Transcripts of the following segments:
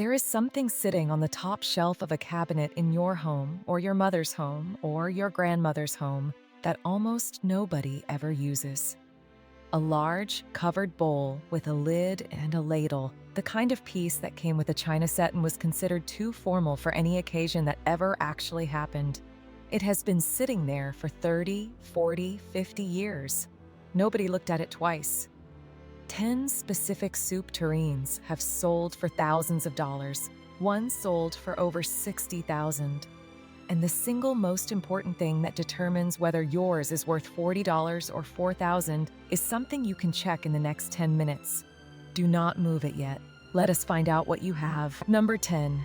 There is something sitting on the top shelf of a cabinet in your home, or your mother's home, or your grandmother's home that almost nobody ever uses. A large, covered bowl with a lid and a ladle, the kind of piece that came with a china set and was considered too formal for any occasion that ever actually happened. It has been sitting there for 30, 40, 50 years. Nobody looked at it twice. 10 specific soup tureens have sold for thousands of dollars. One sold for over $60,000. And the single most important thing that determines whether yours is worth $40 or $4,000 is something you can check in the next 10 minutes. Do not move it yet. Let us find out what you have. Number 10.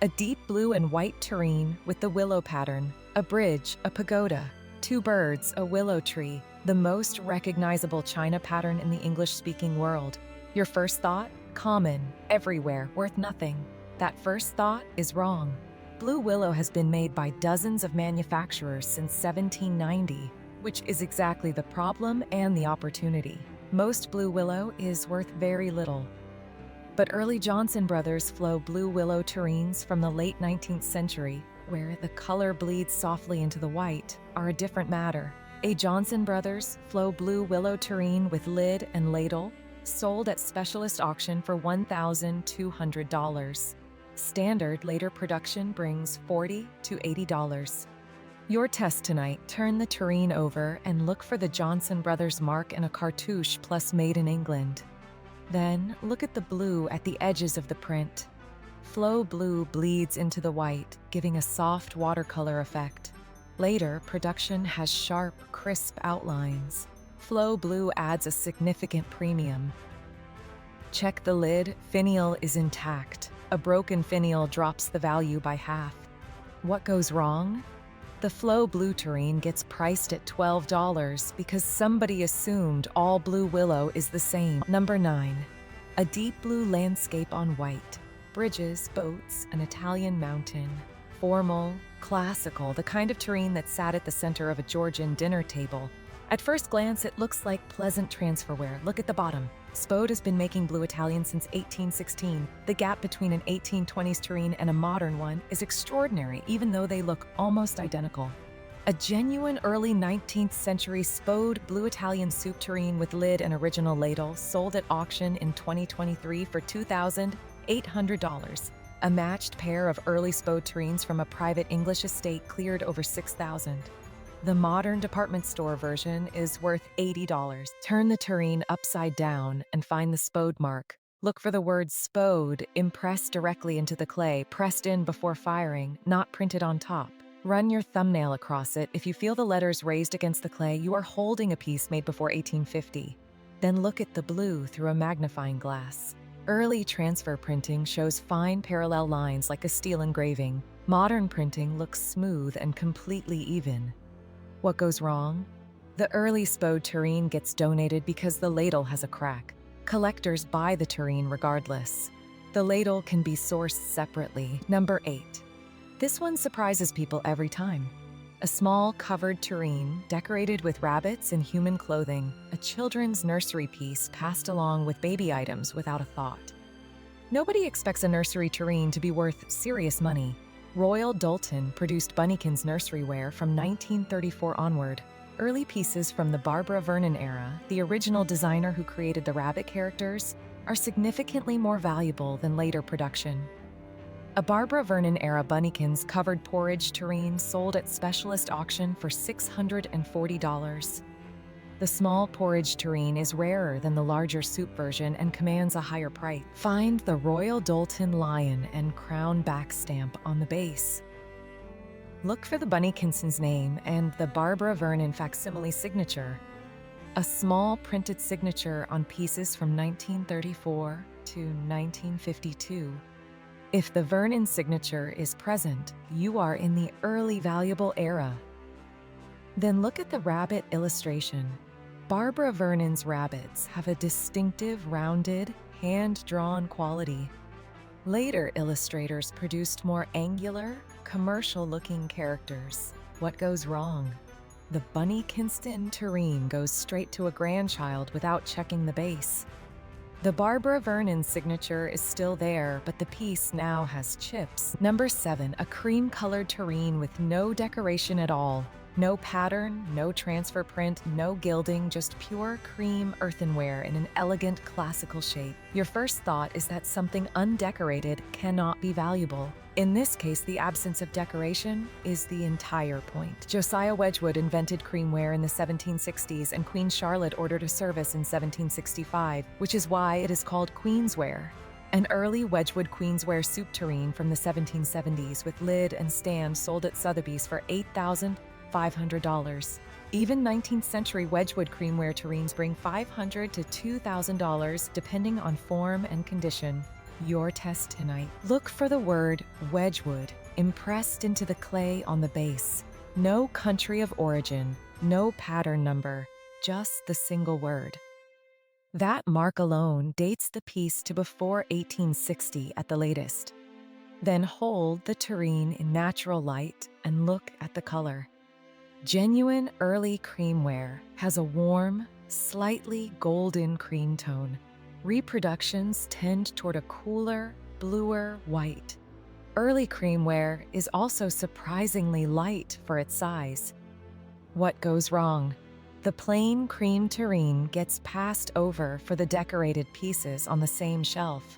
A deep blue and white tureen with the willow pattern, a bridge, a pagoda, two birds, a willow tree, the most recognizable china pattern in the English-speaking world. Your first thought? Common, everywhere, worth nothing. That first thought is wrong. Blue willow has been made by dozens of manufacturers since 1790, which is exactly the problem and the opportunity. Most blue willow is worth very little. But early Johnson Brothers flow blue willow tureens from the late 19th century, where the color bleeds softly into the white, are a different matter. A Johnson Brothers flow blue willow tureen with lid and ladle, sold at specialist auction for $1,200. Standard later production brings $40 to $80. Your test tonight: turn the tureen over and look for the Johnson Brothers mark and a cartouche plus made in England. Then look at the blue at the edges of the print. Flow blue bleeds into the white, giving a soft watercolor effect. Later production has sharp, crisp outlines. Flow blue adds a significant premium. Check the lid. Finial is intact. A broken finial drops the value by half. What goes wrong? The Flow Blue tureen gets priced at $12 because somebody assumed all blue willow is the same. Number 9. A deep blue landscape on white. Bridges, boats, an Italian mountain. Formal, classical, the kind of tureen that sat at the center of a Georgian dinner table. At first glance, it looks like pleasant transferware. Look at the bottom. Spode has been making blue Italian since 1816. The gap between an 1820s tureen and a modern one is extraordinary, even though they look almost identical. A genuine early 19th century Spode blue Italian soup tureen with lid and original ladle sold at auction in 2023 for $2,800. A matched pair of early Spode tureens from a private English estate cleared over $6,000. The modern department store version is worth $80. Turn the tureen upside down and find the Spode mark. Look for the word Spode impressed directly into the clay, pressed in before firing, not printed on top. Run your thumbnail across it. If you feel the letters raised against the clay, you are holding a piece made before 1850. Then look at the blue through a magnifying glass. Early transfer printing shows fine parallel lines like a steel engraving. Modern printing looks smooth and completely even. What goes wrong? The early Spode tureen gets donated because the ladle has a crack. Collectors buy the tureen regardless. The ladle can be sourced separately. Number 8. This one surprises people every time. A small covered tureen decorated with rabbits and human clothing, a children's nursery piece passed along with baby items without a thought. Nobody expects a nursery tureen to be worth serious money. Royal Doulton produced Bunnykins nursery ware from 1934 onward. Early pieces from the Barbara Vernon era, the original designer who created the rabbit characters, are significantly more valuable than later production. A Barbara Vernon era Bunnykins covered porridge tureen sold at specialist auction for $640. The small porridge tureen is rarer than the larger soup version and commands a higher price. Find the Royal Doulton lion and crown back stamp on the base. Look for the Bunnykinson's name and the Barbara Vernon facsimile signature, a small printed signature on pieces from 1934 to 1952. If the Vernon signature is present, you are in the early valuable era. Then look at the rabbit illustration. Barbara Vernon's rabbits have a distinctive, rounded, hand-drawn quality. Later illustrators produced more angular, commercial-looking characters. What goes wrong? The Bunnykinson tureen goes straight to a grandchild without checking the base. The Barbara Vernon signature is still there, but the piece now has chips. Number 7, a cream-colored tureen with no decoration at all. No pattern, no transfer print, no gilding, just pure cream earthenware in an elegant classical shape. Your first thought is that something undecorated cannot be valuable. In this case, the absence of decoration is the entire point. Josiah Wedgwood invented creamware in the 1760s, and Queen Charlotte ordered a service in 1765, which is why it is called Queensware. An early Wedgwood Queensware soup tureen from the 1770s with lid and stand sold at Sotheby's for $8,500. Even 19th century Wedgwood creamware tureens bring $500 to $2,000 depending on form and condition. Your test tonight. Look for the word Wedgwood impressed into the clay on the base. No country of origin, no pattern number, just the single word. That mark alone dates the piece to before 1860 at the latest. Then hold the tureen in natural light and look at the color. Genuine early creamware has a warm, slightly golden cream tone. Reproductions tend toward a cooler, bluer white. Early creamware is also surprisingly light for its size. What goes wrong? The plain cream tureen gets passed over for the decorated pieces on the same shelf.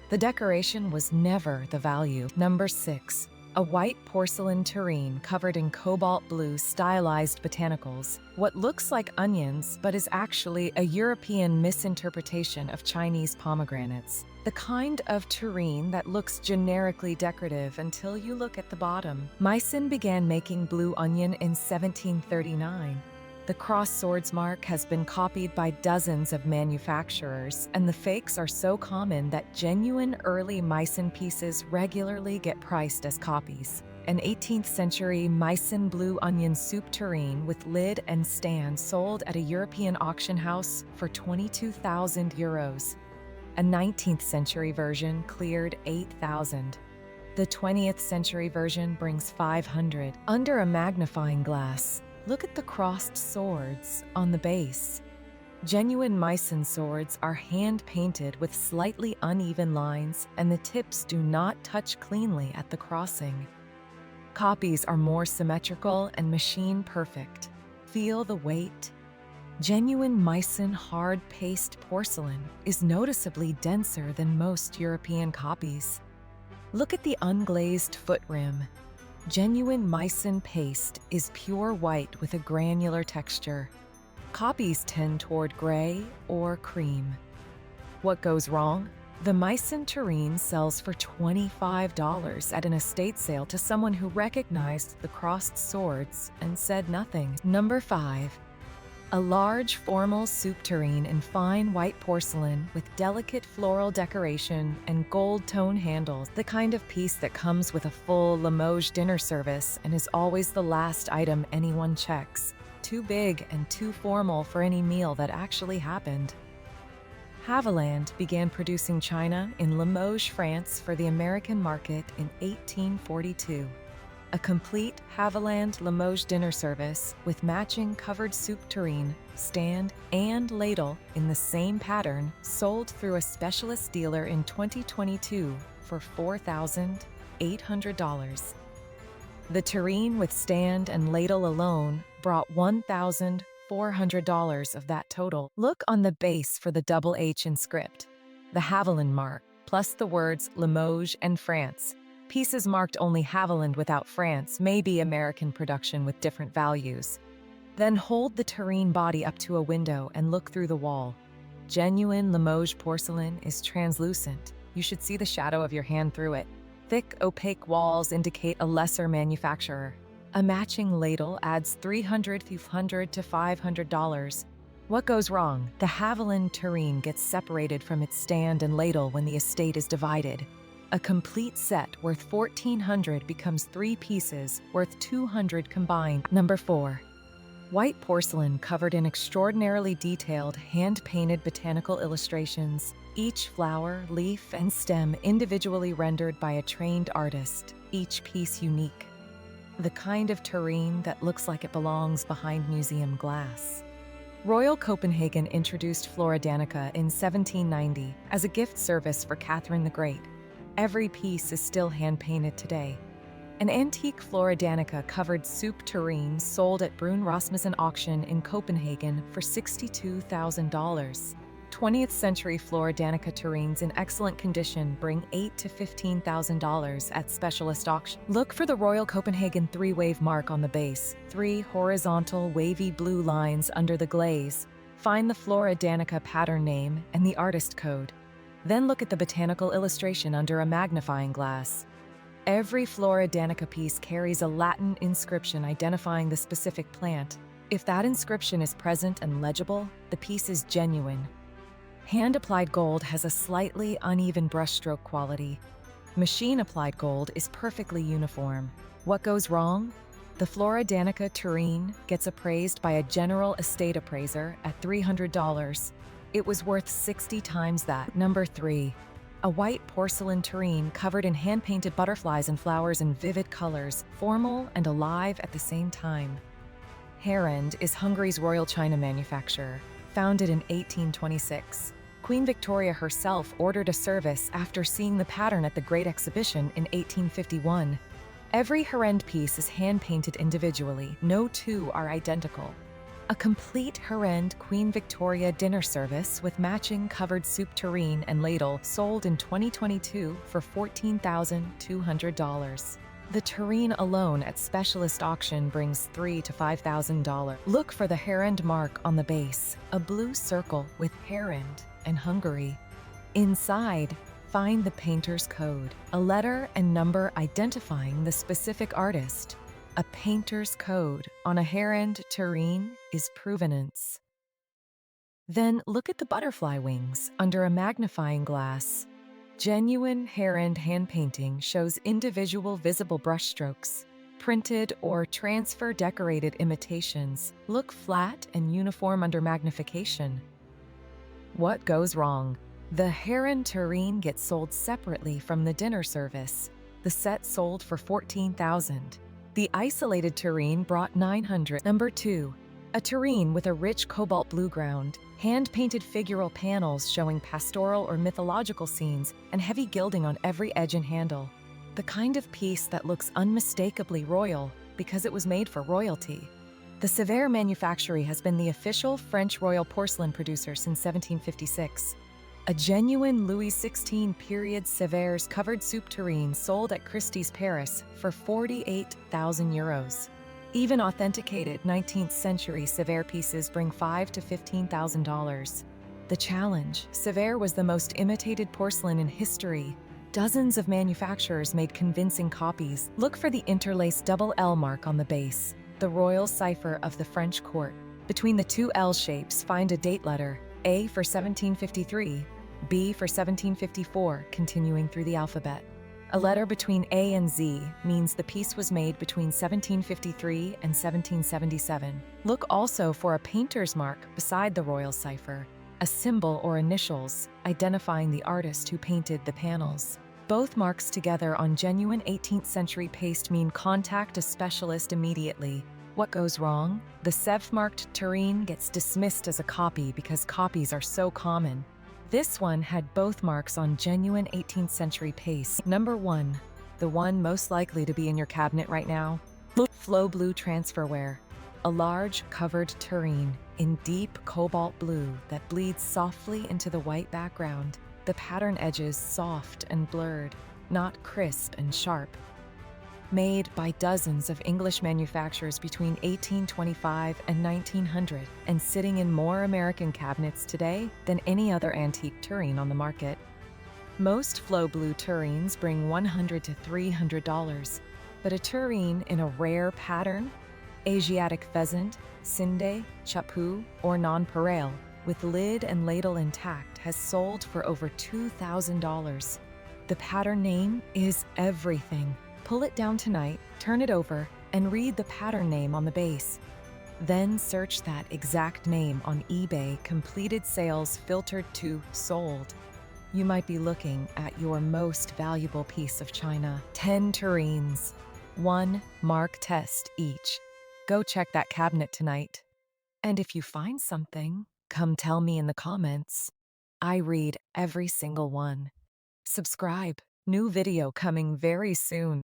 The decoration was never the value. Number 6. A white porcelain tureen covered in cobalt blue stylized botanicals, what looks like onions but is actually a European misinterpretation of Chinese pomegranates. The kind of tureen that looks generically decorative until you look at the bottom. Meissen began making blue onion in 1739. The cross swords mark has been copied by dozens of manufacturers, and the fakes are so common that genuine early Meissen pieces regularly get priced as copies. An 18th century Meissen blue onion soup tureen with lid and stand sold at a European auction house for €22,000. A 19th century version cleared $8,000. The 20th century version brings $500. Under a magnifying glass, look at the crossed swords on the base. Genuine Meissen swords are hand-painted with slightly uneven lines, and the tips do not touch cleanly at the crossing. Copies are more symmetrical and machine-perfect. Feel the weight. Genuine Meissen hard paste porcelain is noticeably denser than most European copies. Look at the unglazed foot rim. Genuine Meissen paste is pure white with a granular texture. Copies tend toward gray or cream. What goes wrong? The Meissen tureen sells for $25 at an estate sale to someone who recognized the crossed swords and said nothing. Number 5. A large formal soup tureen in fine white porcelain with delicate floral decoration and gold tone handles, the kind of piece that comes with a full Limoges dinner service and is always the last item anyone checks. Too big and too formal for any meal that actually happened. Haviland began producing china in Limoges, France for the American market in 1842. A complete Haviland Limoges dinner service with matching covered soup tureen, stand, and ladle in the same pattern sold through a specialist dealer in 2022 for $4,800. The tureen with stand and ladle alone brought $1,400 of that total. Look on the base for the double H in script, the Haviland mark, plus the words Limoges and France. Pieces marked only Haviland without France may be American production with different values. Then hold the tureen body up to a window and look through the wall. Genuine Limoges porcelain is translucent. You should see the shadow of your hand through it. Thick, opaque walls indicate a lesser manufacturer. A matching ladle adds $300 to $500. What goes wrong? The Haviland tureen gets separated from its stand and ladle when the estate is divided. A complete set worth $1,400 becomes 3 pieces worth $200 combined. Number 4. White porcelain covered in extraordinarily detailed hand-painted botanical illustrations, each flower, leaf, and stem individually rendered by a trained artist, each piece unique. The kind of tureen that looks like it belongs behind museum glass. Royal Copenhagen introduced Flora Danica in 1790 as a gift service for Catherine the Great. Every piece is still hand-painted today. An antique Flora Danica covered soup tureen sold at Brun Rasmussen auction in Copenhagen for $62,000. 20th century Flora Danica tureens in excellent condition bring $8,000 to $15,000 at specialist auction. Look for the Royal Copenhagen 3-wave mark on the base, 3 horizontal wavy blue lines under the glaze. Find the Flora Danica pattern name and the artist code. Then look at the botanical illustration under a magnifying glass. Every Flora Danica piece carries a Latin inscription identifying the specific plant. If that inscription is present and legible, the piece is genuine. Hand-applied gold has a slightly uneven brushstroke quality. Machine-applied gold is perfectly uniform. What goes wrong? The Flora Danica tureen gets appraised by a general estate appraiser at $300. It was worth 60 times that. Number 3. A white porcelain tureen covered in hand-painted butterflies and flowers in vivid colors, formal and alive at the same time. Herend is Hungary's royal china manufacturer, founded in 1826. Queen Victoria herself ordered a service after seeing the pattern at the Great Exhibition in 1851. Every Herend piece is hand-painted individually. No two are identical. A complete Herend Queen Victoria dinner service with matching covered soup tureen and ladle sold in 2022 for $14,200. The tureen alone at specialist auction brings $3,000 to $5,000. Look for the Herend mark on the base, a blue circle with Herend and Hungary. Inside, find the painter's code, a letter and number identifying the specific artist. A painter's code on a Herend tureen is provenance. Then look at the butterfly wings under a magnifying glass. Genuine Herend hand painting shows individual visible brushstrokes. Printed or transfer decorated imitations look flat and uniform under magnification. What goes wrong? The Herend tureen gets sold separately from the dinner service. The set sold for $14,000. The isolated tureen brought $900. Number 2. A tureen with a rich cobalt blue ground, hand-painted figural panels showing pastoral or mythological scenes, and heavy gilding on every edge and handle. The kind of piece that looks unmistakably royal because it was made for royalty. The Sèvres manufactory has been the official French royal porcelain producer since 1756. A genuine Louis XVI period Sèvres covered soup tureen sold at Christie's Paris for €48,000. Even authenticated 19th century Sèvres pieces bring $5,000 to $15,000. The challenge: Sèvres was the most imitated porcelain in history. Dozens of manufacturers made convincing copies. Look for the interlaced double L mark on the base, the royal cipher of the French court. Between the two L shapes, find a date letter, A for 1753, B for 1754, continuing through the alphabet. A letter between A and Z means the piece was made between 1753 and 1777. Look also for a painter's mark beside the royal cipher, a symbol or initials identifying the artist who painted the panels. Both marks together on genuine 18th century paste mean contact a specialist immediately. What goes wrong? The Sèvres-marked tureen gets dismissed as a copy because copies are so common. This one had both marks on genuine 18th century paste. Number 1. The one most likely to be in your cabinet right now. Flow Blue Transferware. A large, covered tureen in deep cobalt blue that bleeds softly into the white background. The pattern edges soft and blurred, not crisp and sharp. Made by dozens of English manufacturers between 1825 and 1900 and sitting in more American cabinets today than any other antique tureen on the market. Most Flow Blue tureens bring $100 to $300, but a tureen in a rare pattern, Asiatic pheasant, Sinde, Chapu, or nonpareil, with lid and ladle intact, has sold for over $2,000. The pattern name is everything. Pull it down tonight, turn it over, and read the pattern name on the base. Then search that exact name on eBay, completed sales filtered to sold. You might be looking at your most valuable piece of china. 10 tureens, 1 mark test each. Go check that cabinet tonight. And if you find something, come tell me in the comments. I read every single one. Subscribe. New video coming very soon.